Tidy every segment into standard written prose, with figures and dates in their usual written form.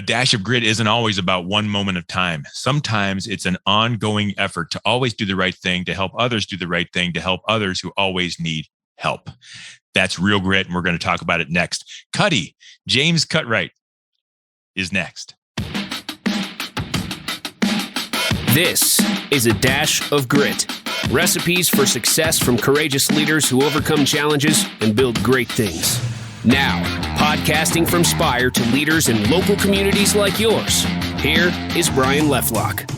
dash of grit isn't always about one moment of time. Sometimes it's an ongoing effort to always do the right thing, to help others do the right thing, to help others who always need help. That's real grit, and we're going to talk about it next. James Cutright is next. This is A Dash of Grit. Recipes for success from courageous leaders who overcome challenges and build great things. Now, podcasting from Spire to leaders in local communities like yours, here is Brian Leflock.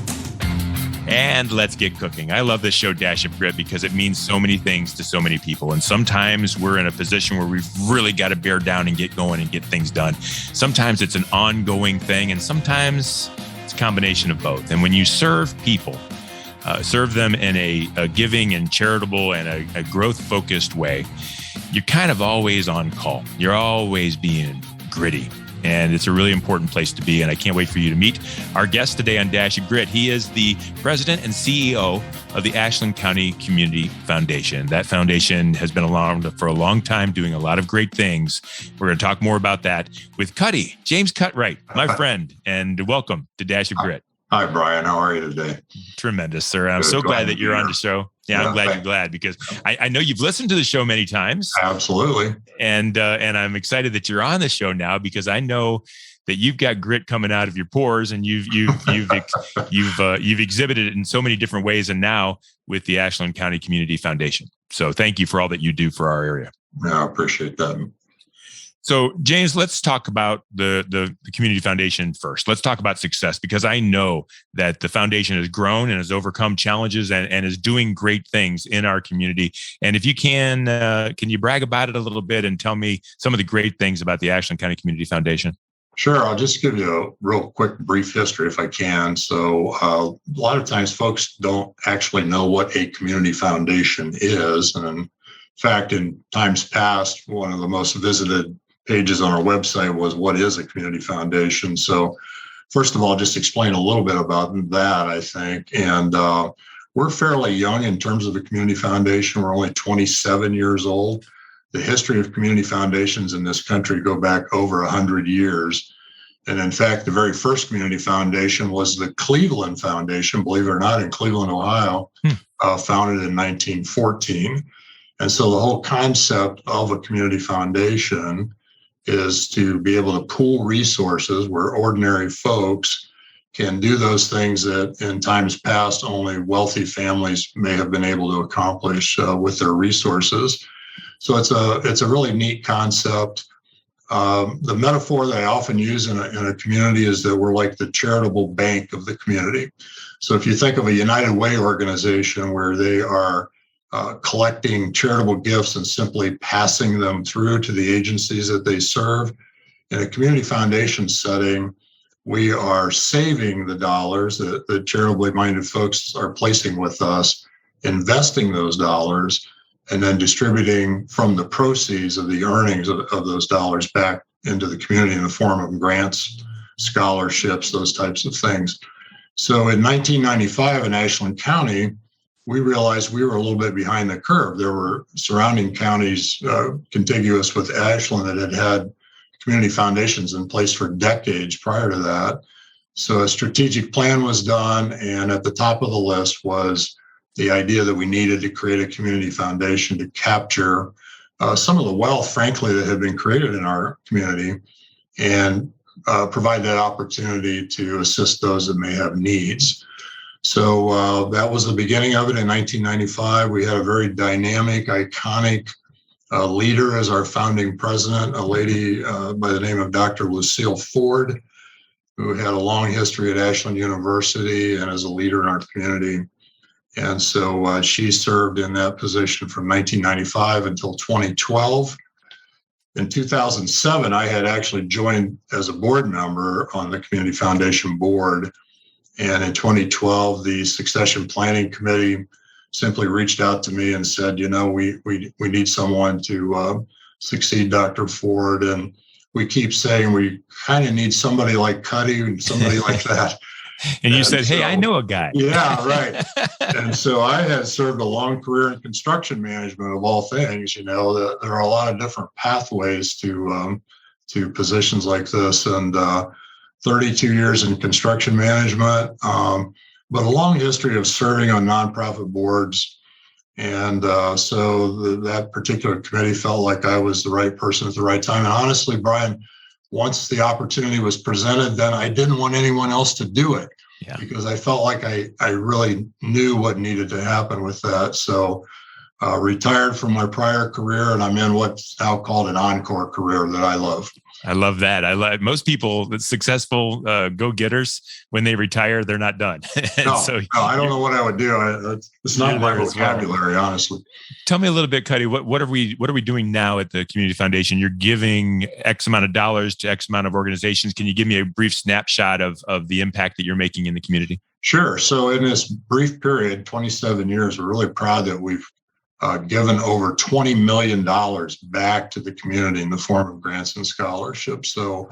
And let's get cooking. I love this show, Dash of Grit, because it means so many things to so many people. And sometimes we're in a position where we've really got to bear down and get going and get things done. Sometimes it's an ongoing thing, and sometimes it's a combination of both. And when you serve people, serve them in a giving and charitable and a growth-focused way, you're kind of always on call. You're always being gritty. And it's a really important place to be. And I can't wait for you to meet our guest today on Dash of Grit. He is the president and CEO of the Ashland County Community Foundation. That foundation has been around for a long time, doing a lot of great things. We're going to talk more about that with James Cutright, my friend, and welcome to Dash of Grit. Hi, Brian. How are you today? Tremendous, sir. I'm so glad that you're on the show. Yeah, I'm glad you're glad because I know you've listened to the show many times. Absolutely. And I'm excited that you're on the show now because I know that you've got grit coming out of your pores and you've exhibited it in so many different ways, and now with the Ashland County Community Foundation. So thank you for all that you do for our area. Yeah, I appreciate that. So, James, let's talk about the Community Foundation first. Let's talk about success, because I know that the foundation has grown and has overcome challenges and is doing great things in our community. And if you can you brag about it a little bit and tell me some of the great things about the Ashland County Community Foundation? Sure. I'll just give you a real quick, brief history if I can. So a lot of times folks don't actually know what a community foundation is. And in fact, in times past, one of the most visited pages on our website was, what is a community foundation? So first of all, just explain a little bit about that, I think. And we're fairly young in terms of a community foundation. We're only 27 years old. The history of community foundations in this country go back over 100 years. And in fact, the very first community foundation was the Cleveland Foundation, believe it or not, in Cleveland, Ohio, founded in 1914. And so the whole concept of a community foundation is to be able to pool resources where ordinary folks can do those things that in times past only wealthy families may have been able to accomplish with their resources. So it's a really neat concept. The metaphor that I often use in a community is that we're like the charitable bank of the community. So if you think of a United Way organization where they are collecting charitable gifts and simply passing them through to the agencies that they serve, in a community foundation setting, we are saving the dollars that charitably minded folks are placing with us, investing those dollars, and then distributing from the proceeds of the earnings of those dollars back into the community in the form of grants, scholarships, those types of things. So in 1995 in Ashland County, we realized we were a little bit behind the curve. There were surrounding counties contiguous with Ashland that had community foundations in place for decades prior to that. So a strategic plan was done, and at the top of the list was the idea that we needed to create a community foundation to capture some of the wealth, frankly, that had been created in our community and provide that opportunity to assist those that may have needs. So that was the beginning of it in 1995. We had a very dynamic, iconic leader as our founding president, a lady by the name of Dr. Lucille Ford, who had a long history at Ashland University and as a leader in our community. And so she served in that position from 1995 until 2012. In 2007, I had actually joined as a board member on the Community Foundation board. And in 2012, the Succession Planning Committee simply reached out to me and said, you know, we need someone to succeed Dr. Ford. And we keep saying we kind of need somebody like Cuddy and somebody like that. And you said, hey, I know a guy. Yeah, right. And so I had served a long career in construction management of all things. You know, there are a lot of different pathways to positions like this. And 32 years in construction management, but a long history of serving on nonprofit boards. And so that particular committee felt like I was the right person at the right time. And honestly, Brian, once the opportunity was presented, then I didn't want anyone else to do it because I felt like I really knew what needed to happen with that. So retired from my prior career, and I'm in what's now called an encore career that I love. I love that. I love most people, successful go-getters, when they retire, they're not done. No, I don't know what I would do. It's not my vocabulary, honestly. Tell me a little bit, Cuddy. What are we doing now at the Community Foundation? You're giving X amount of dollars to X amount of organizations. Can you give me a brief snapshot of the impact that you're making in the community? Sure. So in this brief period, 27 years, we're really proud that we've given over $20 million back to the community in the form of grants and scholarships. So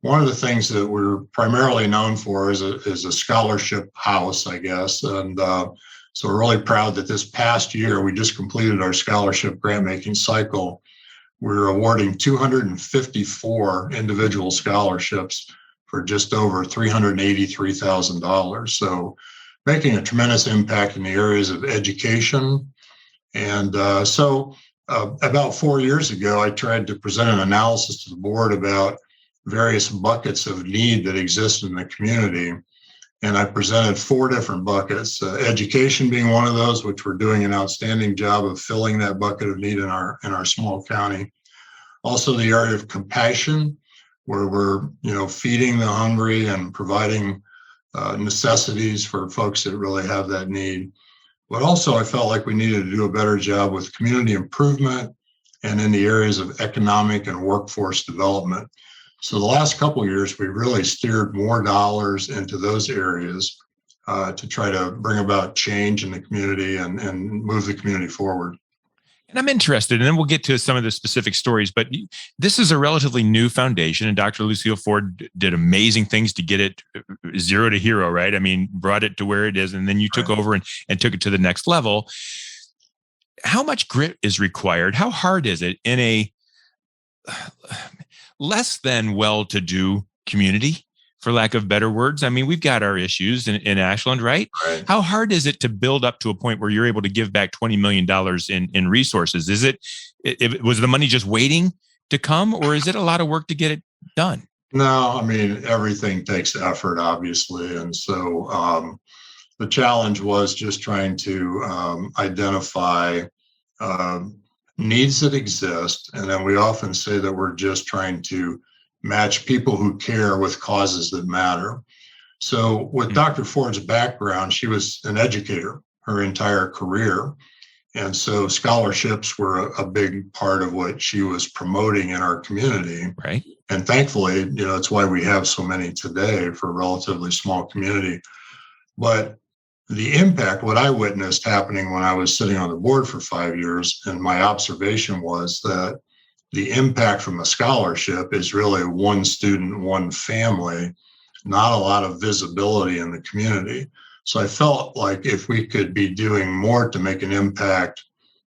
one of the things that we're primarily known for is a scholarship house, I guess. And so we're really proud that this past year, we just completed our scholarship grant making cycle. We're awarding 254 individual scholarships for just over $383,000. So making a tremendous impact in the areas of education. And so about 4 years ago, I tried to present an analysis to the board about various buckets of need that exist in the community. And I presented 4 different buckets, education being one of those, which we're doing an outstanding job of filling that bucket of need in our small county. Also the area of compassion, where we're feeding the hungry and providing necessities for folks that really have that need. But also I felt like we needed to do a better job with community improvement and in the areas of economic and workforce development. So the last couple of years, we really steered more dollars into those areas to try to bring about change in the community and move the community forward. And I'm interested, and then we'll get to some of the specific stories, but this is a relatively new foundation, and Dr. Lucille Ford did amazing things to get it zero to hero, right? I mean, brought it to where it is, and then you took over and took it to the next level. How much grit is required? How hard is it in a less than well-to-do community, for lack of better words? I mean, we've got our issues in Ashland, right? How hard is it to build up to a point where you're able to give back $20 million in resources? Was the money just waiting to come, or is it a lot of work to get it done? No, I mean, everything takes effort, obviously. And so the challenge was just trying to identify needs that exist. And then we often say that we're just trying to match people who care with causes that matter. So with Dr. Ford's background, she was an educator her entire career. And so scholarships were a big part of what she was promoting in our community. Right. And thankfully, that's why we have so many today for a relatively small community. But the impact, what I witnessed happening when I was sitting on the board for 5 years, and my observation was that the impact from a scholarship is really one student, one family, not a lot of visibility in the community. So I felt like if we could be doing more to make an impact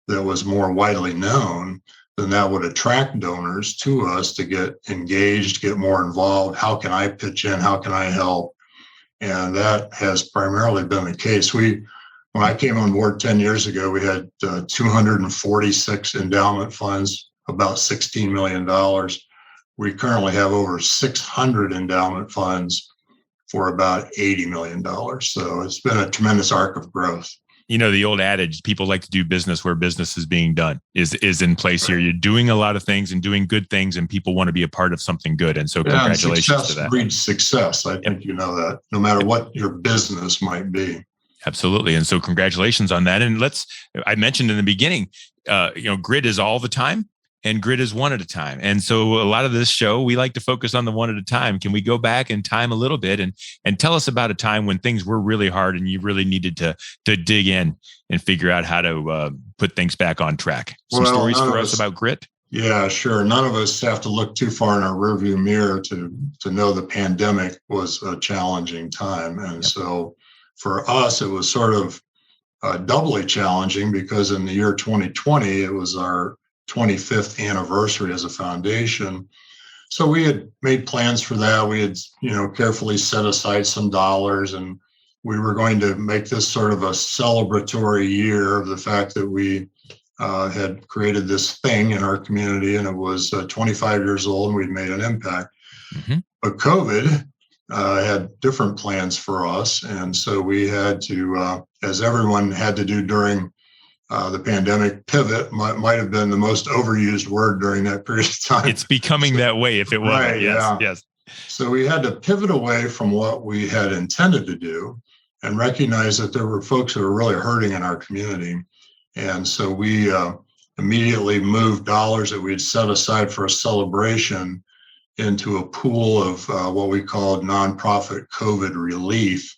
that was more widely known, then that would attract donors to us to get engaged, get more involved. How can I pitch in? How can I help? And that has primarily been the case. When I came on board 10 years ago, we had 246 endowment funds, about $16 million. We currently have over 600 endowment funds for about $80 million. So it's been a tremendous arc of growth. The old adage, people like to do business where business is being done, is in place here. You're doing a lot of things and doing good things, and people want to be a part of something good. And so congratulations to that. Success breeds success. I think you know that, no matter what your business might be. Absolutely. And so congratulations on that. And I mentioned in the beginning, grit is all the time. And grit is one at a time. And so a lot of this show, we like to focus on the one at a time. Can we go back in time a little bit and tell us about a time when things were really hard and you really needed to dig in and figure out how to put things back on track? Some stories for us about grit? Yeah, sure. None of us have to look too far in our rearview mirror to know the pandemic was a challenging time. And so for us, it was sort of doubly challenging because in the year 2020, it was our 25th anniversary as a foundation. So we had made plans for that. We had, carefully set aside some dollars, and we were going to make this sort of a celebratory year of the fact that we had created this thing in our community, and it was 25 years old, and we'd made an impact. Mm-hmm. But COVID had different plans for us, and so we had to, as everyone had to do during the pandemic, pivot might have been the most overused word during that period of time. It's becoming that way if it wasn't. Right, yes, yeah. yes. So we had to pivot away from what we had intended to do and recognize that there were folks who were really hurting in our community. And so we immediately moved dollars that we had set aside for a celebration into a pool of what we called nonprofit COVID relief.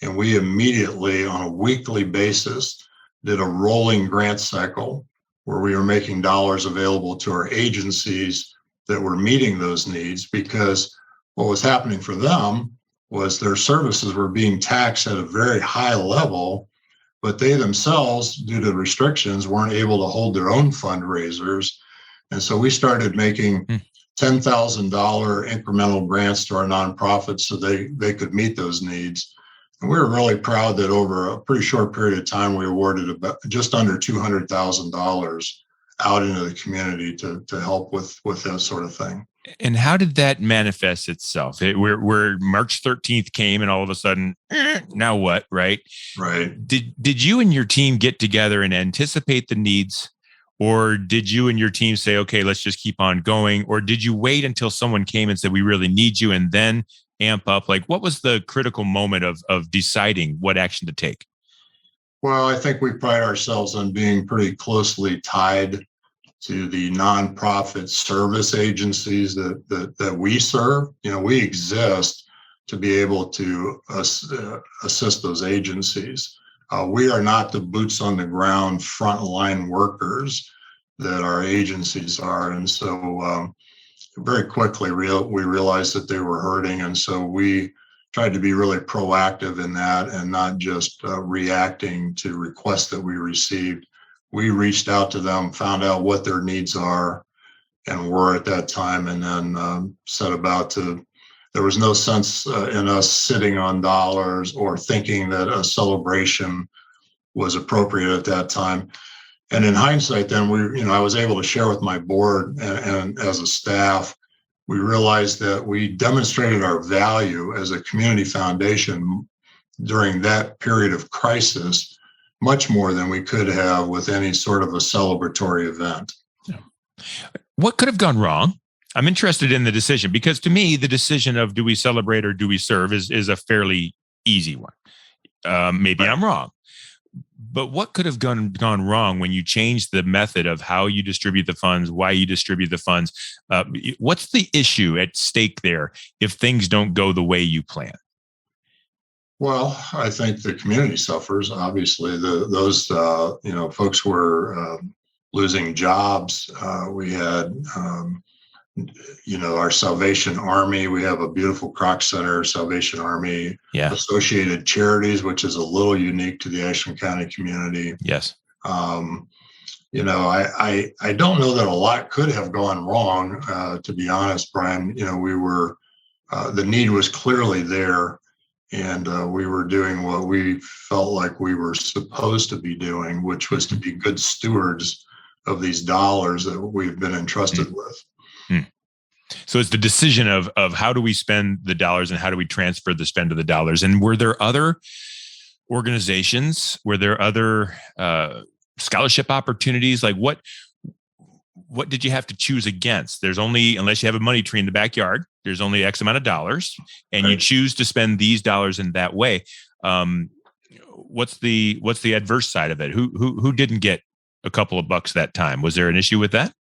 And we immediately, on a weekly basis, did a rolling grant cycle where we were making dollars available to our agencies that were meeting those needs, because what was happening for them was their services were being taxed at a very high level, but they themselves, due to restrictions, weren't able to hold their own fundraisers. And so we started making $10,000 incremental grants to our nonprofits so they could meet those needs. And we were really proud that over a pretty short period of time, we awarded about just under $200,000 out into the community to help with that sort of thing. And how did that manifest itself? Where March 13th came and all of a sudden, now what, right? Right. Did you and your team get together and anticipate the needs? Or did you and your team say, okay, let's just keep on going? Or did you wait until someone came and said, we really need you, and then amp up? Like, what was the critical moment of deciding what action to take? Well, I think we pride ourselves on being pretty closely tied to the nonprofit service agencies that we serve. We exist to be able to assist those agencies. We are not the boots on the ground frontline workers that our agencies are. And so very quickly we realized that they were hurting. And so we tried to be really proactive in that and not just reacting to requests that we received. We reached out to them, found out what their needs are and were at that time, and then set about to. There was no sense in us sitting on dollars or thinking that a celebration was appropriate at that time. And in hindsight, then I was able to share with my board and as a staff, we realized that we demonstrated our value as a community foundation during that period of crisis much more than we could have with any sort of a celebratory event. Yeah. What could have gone wrong? I'm interested in the decision, because to me, the decision of do we celebrate or do we serve is a fairly easy one. Maybe I'm wrong, but what could have gone wrong when you changed the method of how you distribute the funds, why you distribute the funds? What's the issue at stake there if things don't go the way you plan? Well, I think the community suffers. Obviously, those folks were losing jobs. We had our Salvation Army. We have a beautiful Croc Center, Salvation Army, Associated Charities, which is a little unique to the Ashland County community. Yes. I don't know that a lot could have gone wrong, to be honest, Brian. We were, the need was clearly there, and we were doing what we felt like we were supposed to be doing, which was to be good stewards of these dollars that we've been entrusted with. So it's the decision of how do we spend the dollars and how do we transfer the spend of the dollars? And were there other organizations? Were there other scholarship opportunities? Like what did you have to choose against? There's only, unless you have a money tree in the backyard, there's only X amount of dollars, and you choose to spend these dollars in that way. What's the adverse side of it? Who didn't get a couple of bucks that time? Was there an issue with that?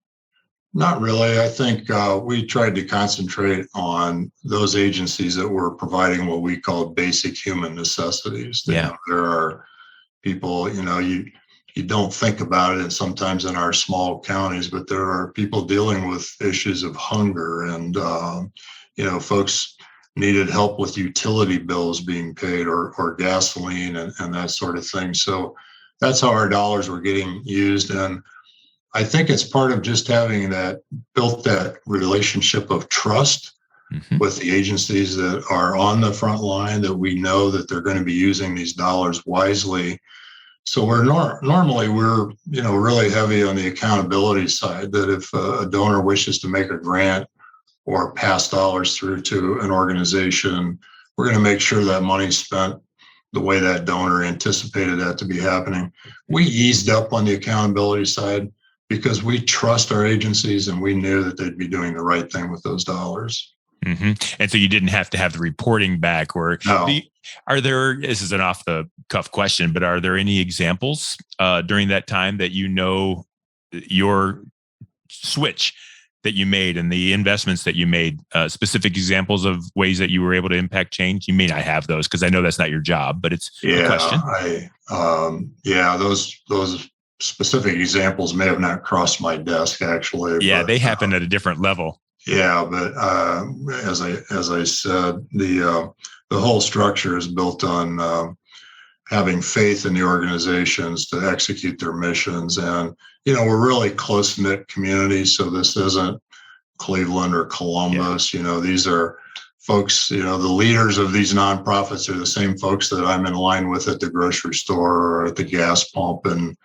Not really. I think we tried to concentrate on those agencies that were providing what we call basic human necessities. There are people, you don't think about it sometimes in our small counties, but there are people dealing with issues of hunger, and folks needed help with utility bills being paid or gasoline and that sort of thing. So that's how our dollars were getting used. And I think it's part of just having built that relationship of trust with the agencies that are on the front line, that we know that they're going to be using these dollars wisely. So we're normally really heavy on the accountability side, that if a donor wishes to make a grant or pass dollars through to an organization, we're going to make sure that money's spent the way that donor anticipated that to be happening. We eased up on the accountability side because we trust our agencies and we knew that they'd be doing the right thing with those dollars. And so you didn't have to have the reporting back, or no. This is an off the cuff question, but are there any examples during that time that your switch that you made and the investments that you made, specific examples of ways that you were able to impact change? You may not have those because I know that's not your job, but it's a question. Those specific examples may have not crossed my desk, actually. Yeah, but they happen at a different level. Yeah, but as I said, the whole structure is built on having faith in the organizations to execute their missions. And, we're really close-knit communities, so this isn't Cleveland or Columbus. Yeah. These are folks, the leaders of these nonprofits are the same folks that I'm in line with at the grocery store or at the gas pump. And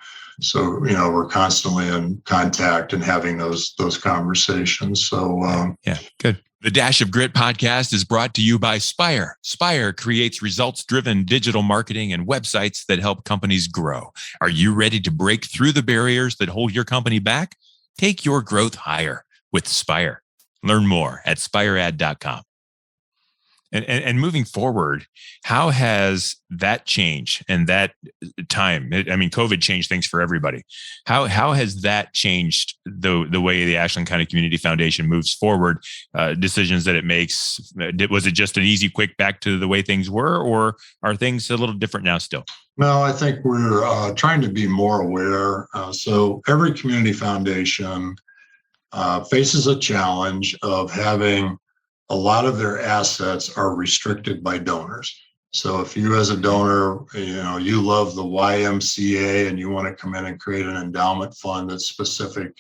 so, we're constantly in contact and having those conversations. So, good. The Dash of Grit podcast is brought to you by Spire. Spire creates results-driven digital marketing and websites that help companies grow. Are you ready to break through the barriers that hold your company back? Take your growth higher with Spire. Learn more at spiread.com. And moving forward, how has that changed and that time? COVID changed things for everybody. How has that changed the way the Ashland County Community Foundation moves forward? Decisions that it makes. Was it just an easy, quick back to the way things were, or are things a little different now still? No, I think we're trying to be more aware. So every community foundation faces a challenge of having a lot of their assets are restricted by donors. So if you as a donor, you love the YMCA and you want to come in and create an endowment fund that's specific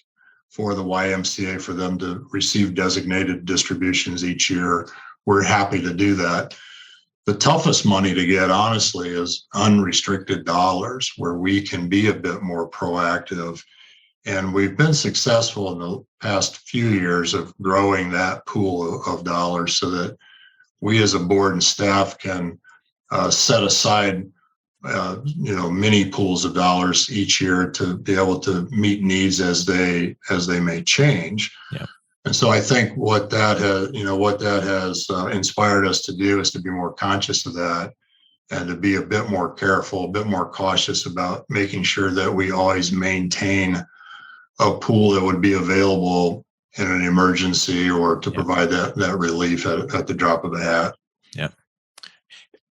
for the YMCA for them to receive designated distributions each year, we're happy to do that. The toughest money to get, honestly, is unrestricted dollars, where we can be a bit more proactive. And we've been successful in the past few years of growing that pool of dollars so that we as a board and staff can set aside, mini pools of dollars each year to be able to meet needs as they may change. Yeah. And so I think what that has inspired us to do is to be more conscious of that and to be a bit more careful, a bit more cautious about making sure that we always maintain a pool that would be available in an emergency or to provide that relief at the drop of a hat. Yeah.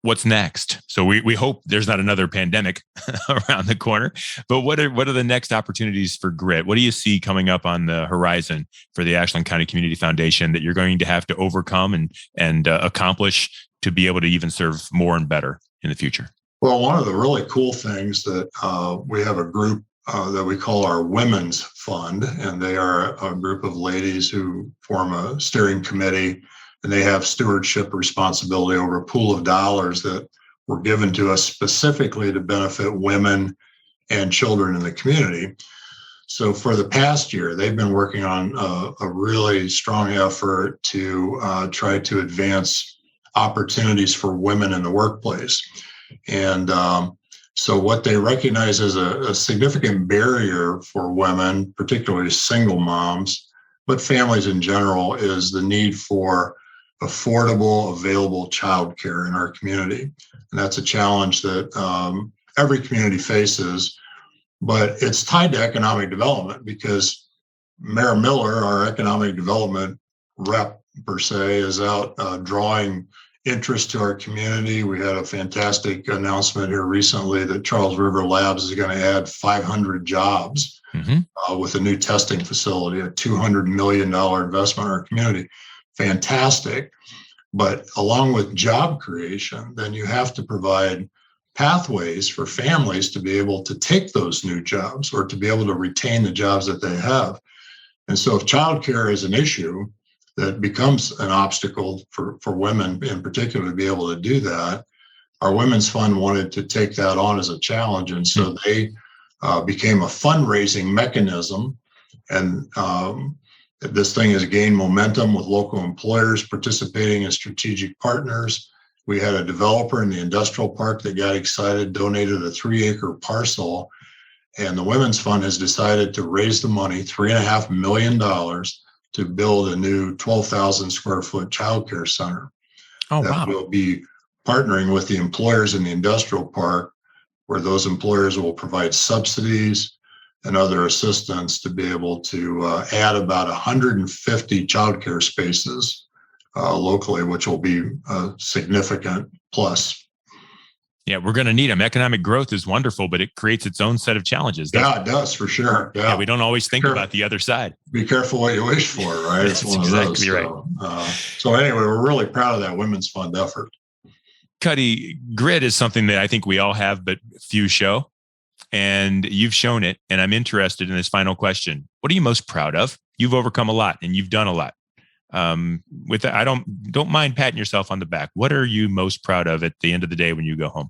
What's next? So we hope there's not another pandemic around the corner, but what are the next opportunities for Grit? What do you see coming up on the horizon for the Ashland County Community Foundation that you're going to have to overcome and accomplish to be able to even serve more and better in the future? Well, one of the really cool things that we have a group that we call our Women's Fund, and they are a group of ladies who form a steering committee, and they have stewardship responsibility over a pool of dollars that were given to us specifically to benefit women and children in the community. So for the past year, they've been working on a really strong effort to try to advance opportunities for women in the workplace. And so what they recognize as a significant barrier for women, particularly single moms, but families in general, is the need for affordable, available childcare in our community. And that's a challenge that every community faces, but it's tied to economic development because Mayor Miller, our economic development rep per se, is out drawing interest to our community. We had a fantastic announcement here recently that Charles River Labs is going to add 500 jobs with a new testing facility, a $200 million investment in our community. Fantastic. But along with job creation, then you have to provide pathways for families to be able to take those new jobs or to be able to retain the jobs that they have. And so if childcare is an issue that becomes an obstacle for women in particular to be able to do that, our Women's Fund wanted to take that on as a challenge. And so they became a fundraising mechanism. And this thing has gained momentum with local employers participating as strategic partners. We had a developer in the industrial park that got excited, donated a 3-acre parcel, and the Women's Fund has decided to raise the money, $3.5 million, to build a new 12,000 square foot childcare center. Oh, that wow. will be partnering with the employers in the industrial park, where those employers will provide subsidies and other assistance to be able to add about 150 childcare spaces locally, which will be a significant plus. Yeah, we're going to need them. Economic growth is wonderful, but it creates its own set of challenges. Yeah, it does, for sure. Yeah, we don't always think about the other side. Be careful what you wish for, right? That's exactly right. So anyway, we're really proud of that Women's Fund effort. Cuddy, grit is something that I think we all have, but few show. And you've shown it. And I'm interested in this final question. What are you most proud of? You've overcome a lot and you've done a lot. With that, I don't mind patting yourself on the back. What are you most proud of at the end of the day when you go home?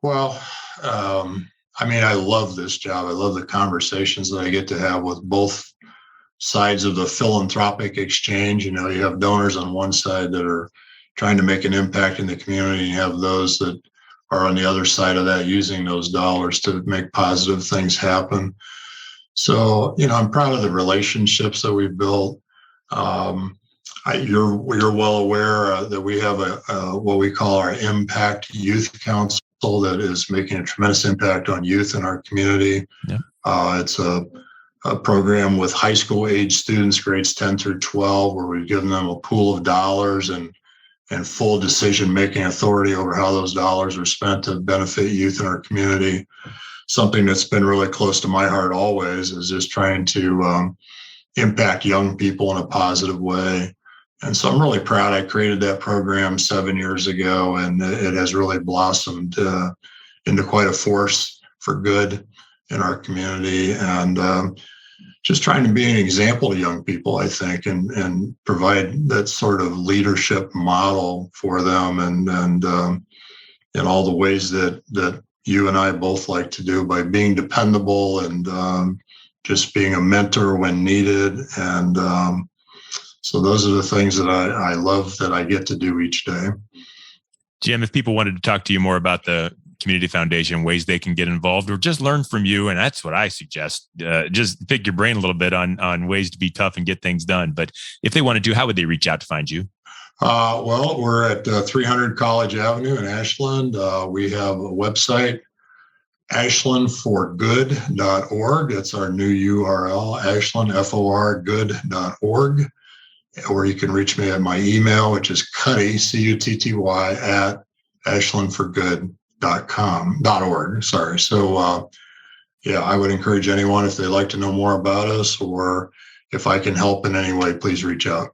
Well, I love this job. I love the conversations that I get to have with both sides of the philanthropic exchange. You have donors on one side that are trying to make an impact in the community, and you have those that are on the other side of that using those dollars to make positive things happen. So, I'm proud of the relationships that we've built. You're well aware that we have what we call our Impact Youth Council that is making a tremendous impact on youth in our community. Yeah. It's a program with high school age students, grades 10 through 12, where we've given them a pool of dollars and full decision-making authority over how those dollars are spent to benefit youth in our community. Something that's been really close to my heart always is just trying to impact young people in a positive way. And so I'm really proud. I created that program 7 years ago, and it has really blossomed into quite a force for good in our community. And just trying to be an example to young people, I think, and provide that sort of leadership model for them, and in all the ways that you and I both like to do, by being dependable and just being a mentor when needed. And so those are the things that I love that I get to do each day. Jim, if people wanted to talk to you more about the Community Foundation, ways they can get involved or just learn from you, and that's what I suggest, just pick your brain a little bit on ways to be tough and get things done. But if they want to, how would they reach out to find you? Well, we're at 300 College Avenue in Ashland. We have a website, ashlandforgood.org. That's our new URL, ashlandforgood.org. Or you can reach me at my email, which is Cutty, Cutty, at ashlandforgood.org. Sorry. So, I would encourage anyone, if they'd like to know more about us, or if I can help in any way, please reach out.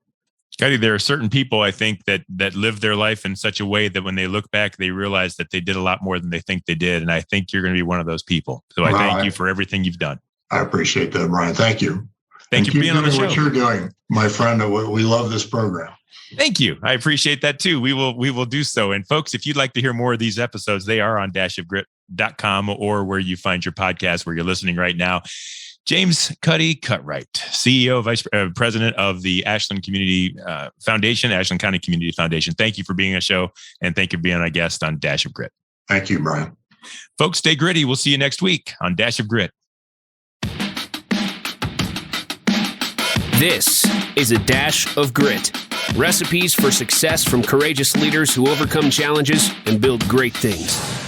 Cuddy, there are certain people, I think, that live their life in such a way that when they look back, they realize that they did a lot more than they think they did. And I think you're going to be one of those people. So I thank you for everything you've done. I appreciate that, Brian. Thank you. Thank you for being on the show. What you're doing, my friend. We love this program. Thank you. I appreciate that too. We will do so. And folks, if you'd like to hear more of these episodes, they are on dashofgrit.com or where you find your podcast, where you're listening right now. James Cuddy Cutright, CEO, Vice President of the Ashland Community Foundation, Ashland County Community Foundation. Thank you for being on the show, and thank you for being a guest on Dash of Grit. Thank you, Brian. Folks, stay gritty. We'll see you next week on Dash of Grit. This is a Dash of Grit. Recipes for success from courageous leaders who overcome challenges and build great things.